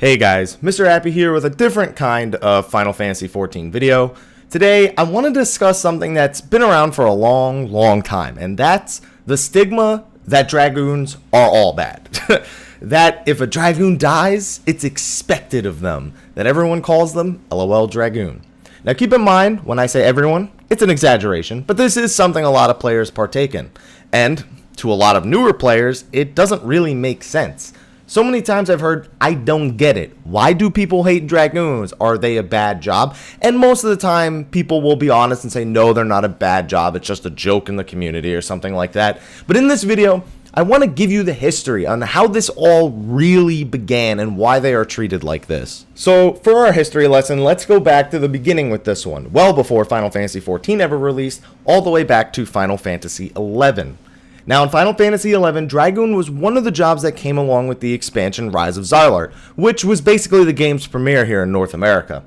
Hey guys, Mr. Happy here with a different kind of Final Fantasy XIV video. Today, I want to discuss something that's been around for a long time, and that's the stigma that Dragoons are all bad. That if a Dragoon dies, it's expected of them, that everyone calls them LOL Dragoon. Now keep in mind, when I say everyone, it's an exaggeration, but this is something a lot of players partake in. And to a lot of newer players, it doesn't really make sense. So many times I've heard, I don't get it. Why do people hate Dragoons? Are they a bad job? And most of the time, people will be honest and say, no, they're not a bad job. It's just a joke in the community or something like that. But in this video, I want to give you the history on how this all really began and why they are treated like this. So for our history lesson, let's go back to the beginning with this one. Well before Final Fantasy XIV ever released, all the way back to Final Fantasy XI. Now, in Final Fantasy XI, Dragoon was one of the jobs that came along with the expansion Rise of Xylar, which was basically the game's premiere here in North America.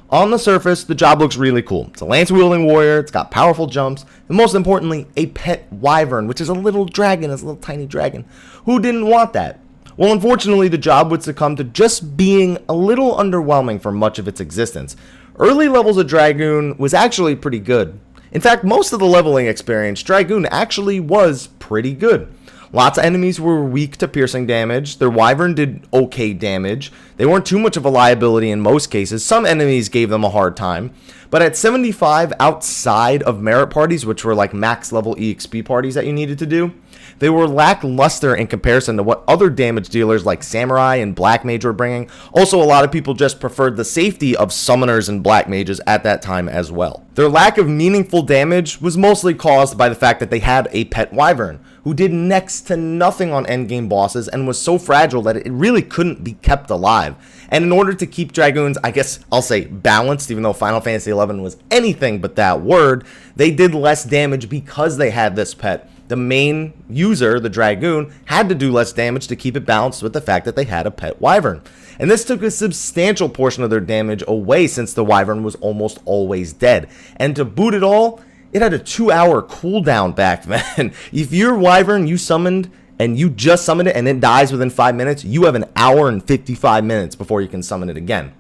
On the surface, the job looks really cool. It's a lance-wielding warrior, it's got powerful jumps, and most importantly, a pet wyvern, which is a little dragon, it's a little tiny dragon. Who didn't want that? Well, unfortunately, the job would succumb to just being a little underwhelming for much of its existence. Early levels of Dragoon was actually pretty good. In fact, most of the leveling experience, Dragoon actually was pretty good. Lots of enemies were weak to piercing damage, their wyvern did okay damage, they weren't too much of a liability in most cases, some enemies gave them a hard time, but at 75 outside of merit parties, which were like max level EXP parties that you needed to do, they were lackluster in comparison to what other damage dealers like Samurai and Black Mage were bringing. Also, a lot of people just preferred the safety of Summoners and Black Mages at that time as well. Their lack of meaningful damage was mostly caused by the fact that they had a pet wyvern, who did next to nothing on endgame bosses and was so fragile that it really couldn't be kept alive. And in order to keep Dragoons, I guess I'll say balanced, even though Final Fantasy XI was anything but that word, they did less damage because they had this pet. The main user, the Dragoon, had to do less damage to keep it balanced with the fact that they had a pet wyvern. And this took a substantial portion of their damage away since the wyvern was almost always dead. And to boot it all, it had a 2-hour cooldown back then. If your wyvern you summoned and you just summoned it and it dies within 5 minutes, you have an hour and 55 minutes before you can summon it again.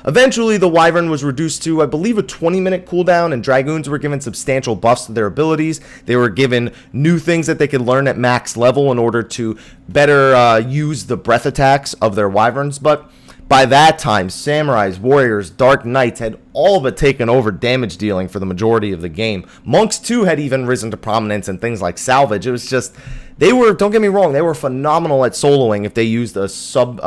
Eventually, the wyvern was reduced to, I believe, a 20-minute cooldown, and Dragoons were given substantial buffs to their abilities. They were given new things that they could learn at max level in order to better use the breath attacks of their wyverns, but by that time, Samurais, Warriors, Dark Knights had all but taken over damage dealing for the majority of the game. Monks too had even risen to prominence in things like salvage. It was just, they were, don't get me wrong, they were phenomenal at soloing if they used a sub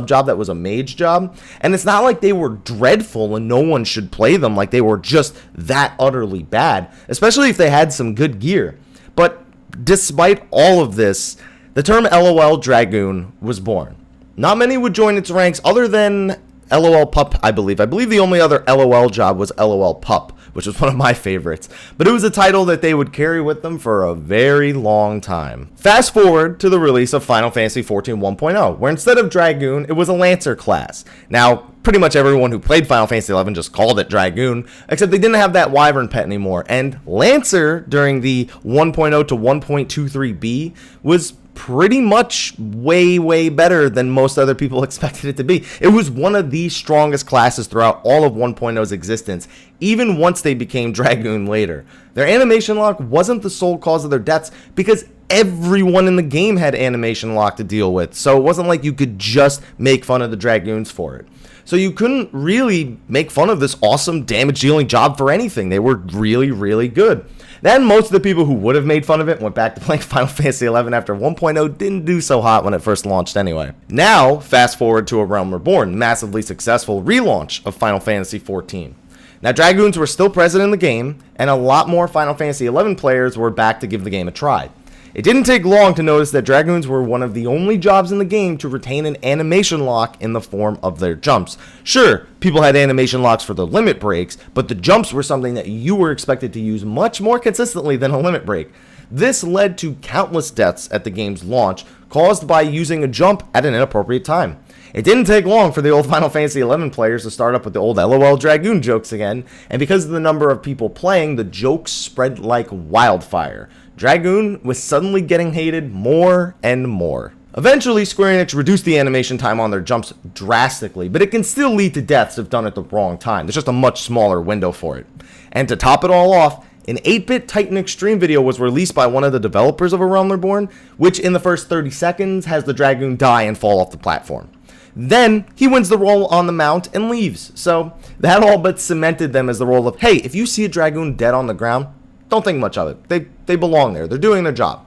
job that was a mage job. And it's not like they were dreadful and no one should play them, like they were just that utterly bad, especially if they had some good gear. But despite all of this, the term LOL Dragoon was born. Not many would join its ranks other than LOL Pup, I believe. I believe the only other LOL job was LOL Pup, which was one of my favorites. But it was a title that they would carry with them for a very long time. Fast forward to the release of Final Fantasy XIV 1.0, where instead of Dragoon, it was a Lancer class. Now, pretty much everyone who played Final Fantasy XI just called it Dragoon, except they didn't have that wyvern pet anymore. And Lancer, during the 1.0 to 1.23b, was pretty much way better than most other people expected it to be. It was one of the strongest classes throughout all of 1.0's existence, even once they became Dragoon later. Their animation lock wasn't the sole cause of their deaths because everyone in the game had animation lock to deal with, so it wasn't like you could just make fun of the Dragoons for it. So you couldn't really make fun of this awesome damage dealing job for anything. They were really good. Then most of the people who would have made fun of it went back to playing Final Fantasy XI after 1.0 didn't do so hot when it first launched anyway. Now, fast forward to A Realm Reborn, massively successful relaunch of Final Fantasy XIV. Now, Dragoons were still present in the game, and a lot more Final Fantasy XI players were back to give the game a try. It didn't take long to notice that Dragoons were one of the only jobs in the game to retain an animation lock in the form of their jumps. Sure, people had animation locks for the limit breaks, but the jumps were something that you were expected to use much more consistently than a limit break. This led to countless deaths at the game's launch, caused by using a jump at an inappropriate time. It didn't take long for the old Final Fantasy XI players to start up with the old LOL Dragoon jokes again, and because of the number of people playing, the jokes spread like wildfire. Dragoon was suddenly getting hated more and more. Eventually, Square Enix reduced the animation time on their jumps drastically, but it can still lead to deaths if done at the wrong time. There's just a much smaller window for it. And to top it all off, an 8-bit Titan Extreme video was released by one of the developers of A Realm Reborn, which in the first 30 seconds has the Dragoon die and fall off the platform. Then, he wins the role on the mount and leaves. So, that all but cemented them as the role of, hey, if you see a Dragoon dead on the ground, don't think much of it. They belong there. They're doing their job.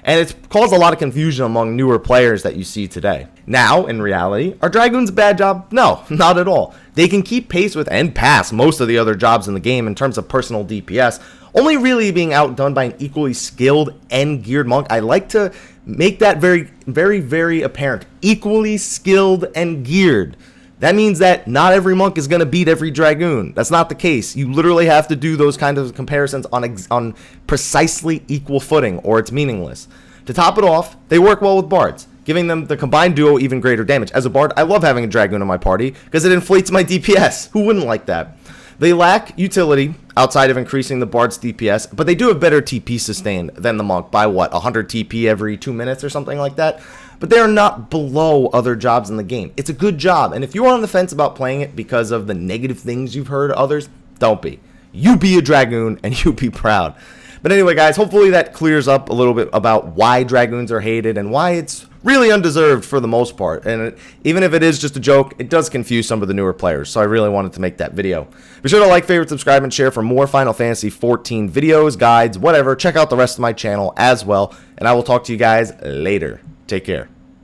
And it's caused a lot of confusion among newer players that you see today. Now, in reality, are Dragoons a bad job? No, not at all. They can keep pace with and pass most of the other jobs in the game in terms of personal DPS, only really being outdone by an equally skilled and geared monk. I like to make that very apparent. Equally skilled and geared. That means that not every monk is going to beat every Dragoon. That's not the case. You literally have to do those kind of comparisons on precisely equal footing, or it's meaningless. To top it off, they work well with bards, giving them the combined duo even greater damage. As a bard, I love having a Dragoon in my party because it inflates my DPS. Who wouldn't like that? They lack utility outside of increasing the bard's DPS, but they do have better TP sustain than the monk by, 100 TP every 2 minutes or something like that? But they are not below other jobs in the game. It's a good job, and if you're on the fence about playing it because of the negative things you've heard others, don't be. You be a Dragoon, and you be proud. But anyway, guys, hopefully that clears up a little bit about why Dragoons are hated and why it's really undeserved for the most part. And even if it is just a joke, it does confuse some of the newer players, so I really wanted to make that video. Be sure to like, favorite, subscribe, and share for more Final Fantasy XIV videos, guides, whatever. Check out the rest of my channel as well, and I will talk to you guys later. Take care.